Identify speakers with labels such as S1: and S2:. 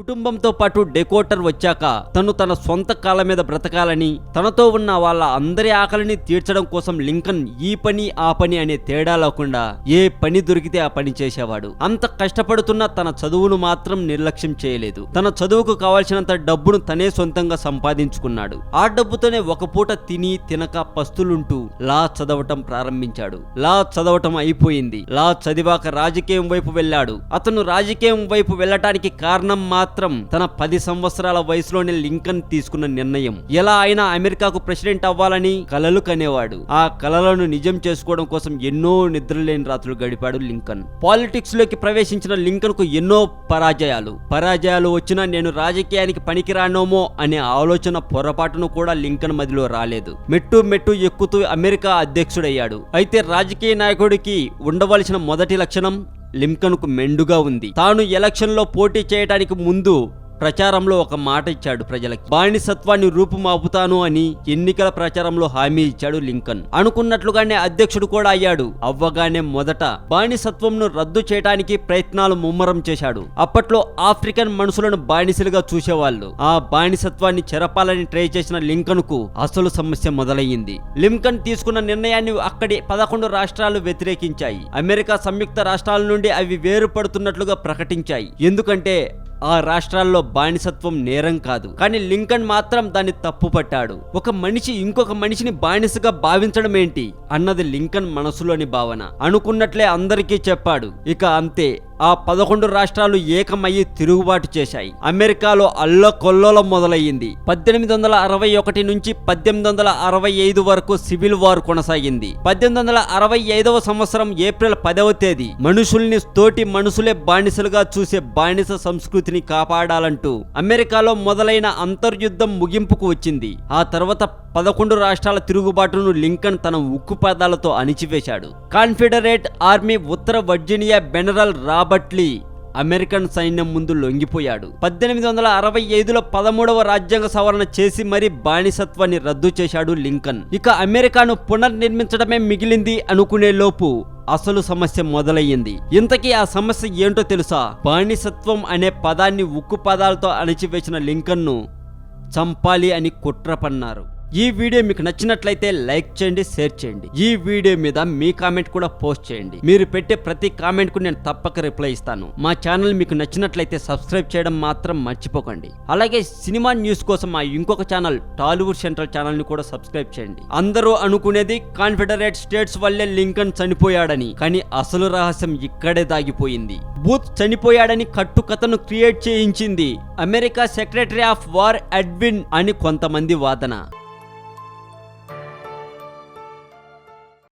S1: కుటుంబంతో పాటు డెకోటర్ వచ్చాక తను తన సొంత కాళ్ళ మీద బ్రతకాలని, తనతో ఉన్న వాళ్ళ అందరి ఆకలిని తీర్చడం కోసం లింకన్ ఈ పని ఆ పని అనే తేడా లేకుండా ఏ పని దొరికితే ఆ పని చేసేవాడు. అంత కష్టపడుతున్న తన చదువును మాత్రం నిర్లక్ష్యం చేయలేదు. తన చదువుకు కావాల్సినంత డబ్బును తనే సొంతంగా సంపాదించుకున్నాడు. ఆ డబ్బుతోనే ఒక పూట తిని తినక పస్తులుంటూ లా చదవటం ప్రారంభించాడు. లా చదవటం అయిపోయింది. లా చదివాక రాజకీయం వైపు వెళ్ళాడు. అతను రాజకీయం వైపు వెళ్ళటానికి కారణం మాత్రం తన 10 సంవత్సరాల వయసులోనే లింకన్ తీసుకున్న నిర్ణయం. ఎలా అయినా అమెరికాకు ప్రెసిడెంట్ అవ్వాలని కలలు కనేవాడు. ఆ కలలను నిజం చేసుకోవడం కోసం ఎన్నో నిద్రలేని రాత్రులు గడిపాడు లింకన్. పాలిటిక్స్ లోకి ప్రవేశించిన లింకన్ కు ఎన్నో పరాజయాలు వచ్చినా నేను రాజకీయానికి పనికిరానోమో అనే ఆలోచన పొరపాటును కూడా లింకన్ మదిలో రాలేదు. మెట్టు ఎక్కుతూ అమెరికా అధ్యక్షుడయ్యాడు. అయితే రాజకీయ నాయకుడికి ఉండవలసిన మొదటి లక్షణం లింకన్ కు మెండుగా ఉంది. తాను ఎలక్షన్ లో పోటీ చేయడానికి ముందు ప్రచారంలో ఒక మాట ఇచ్చాడు ప్రజలకి. బానిసత్వాన్ని రూపుమాపుతాను అని ఎన్నికల ప్రచారంలో హామీ ఇచ్చాడు లింకన్. అనుకున్నట్లుగానే అధ్యక్షుడు కూడా అయ్యాడు. అవ్వగానే మొదట బానిసత్వంను రద్దు చేయడానికి ప్రయత్నాలు ముమ్మరం చేశాడు. అప్పట్లో ఆఫ్రికన్ మనుషులను బానిసలుగా చూసేవాళ్ళు. ఆ బానిసత్వాన్ని చెరపాలని ట్రై చేసిన లింకన్ కు అసలు సమస్య మొదలయ్యింది. లింకన్ తీసుకున్న నిర్ణయాన్ని అక్కడి 11 రాష్ట్రాలు వ్యతిరేకించాయి. అమెరికా సంయుక్త రాష్ట్రాల నుండి అవి వేరుపడుతున్నట్లుగా ప్రకటించాయి. ఎందుకంటే ఆ రాష్ట్రాల్లో బానిసత్వం నేరం కాదు. కానీ లింకన్ మాత్రం దాన్ని తప్పుపట్టాడు. ఒక మనిషి ఇంకొక మనిషిని బానిసగా భావించడం ఏంటి అన్నది లింకన్ మనసులోని భావన. అనుకున్నట్లే అందరికీ చెప్పాడు. ఇక అంతే, ఆ 11 రాష్ట్రాలు ఏకమయ్యి తిరుగుబాటు చేశాయి. అమెరికాలో అల్లకొల్లోలం మొదలయ్యింది. 1861 నుంచి 1865 వరకు సివిల్ వార్ కొనసాగింది. 1865వ సంవత్సరం ఏప్రిల్ 10వ తేదీ మనుషుల్ని తోటి మనుషులే బానిసలుగా చూసే బానిస సంస్కృతిని కాపాడాలంటూ అమెరికాలో మొదలైన అంతర్యుద్ధం ముగింపుకు వచ్చింది. ఆ తర్వాత 11 రాష్ట్రాల తిరుగుబాటును లింకన్ తన ఉక్కు పదాలతో అణిచివేశాడు. కాన్ఫెడరేట్ ఆర్మీ ఉత్తర వర్జీనియా జనరల్ రాబర్ట్ లీ అమెరికన్ సైన్యం ముందు లొంగిపోయాడు. 1865లో 13వ రాజ్యాంగ సవరణ చేసి మరీ బానిసత్వాన్ని రద్దు చేశాడు లింకన్. ఇక అమెరికాను పునర్నిర్మించడమే మిగిలింది అనుకునే లోపు అసలు సమస్య మొదలయ్యింది. ఇంతకీ ఆ సమస్య ఏంటో తెలుసా? బానిసత్వం అనే పదాన్ని ఉక్కు పదాలతో అణిచివేసిన లింకన్ ను చంపాలి అని కుట్ర పన్నారు. ఈ వీడియో మీకు నచ్చినట్లయితే లైక్ చేయండి, షేర్ చేయండి. ఈ వీడియో మీద మీ కామెంట్ కూడా పోస్ట్ చేయండి. మీరు పెట్టే ప్రతి కామెంట్ కు నేను తప్పక రిప్లై ఇస్తాను. మా ఛానల్ మీకు నచ్చినట్లయితే సబ్స్క్రైబ్ చేయడం మాత్రం మర్చిపోకండి. అలాగే సినిమా న్యూస్ కోసం మా ఇంకొక ఛానల్ టాలీవుడ్ సెంట్రల్ ఛానల్ ని కూడా సబ్స్క్రైబ్ చేయండి. అందరూ అనుకునేది కాన్ఫెడరేట్ స్టేట్స్ వల్లే లింకన్ చనిపోయాడని. కానీ అసలు రహస్యం ఇక్కడే దాగిపోయింది. బూత్ చనిపోయాడని కట్టుకథను క్రియేట్ చేయించింది America secretary of war Edwin అని కొంతమంది వాదన.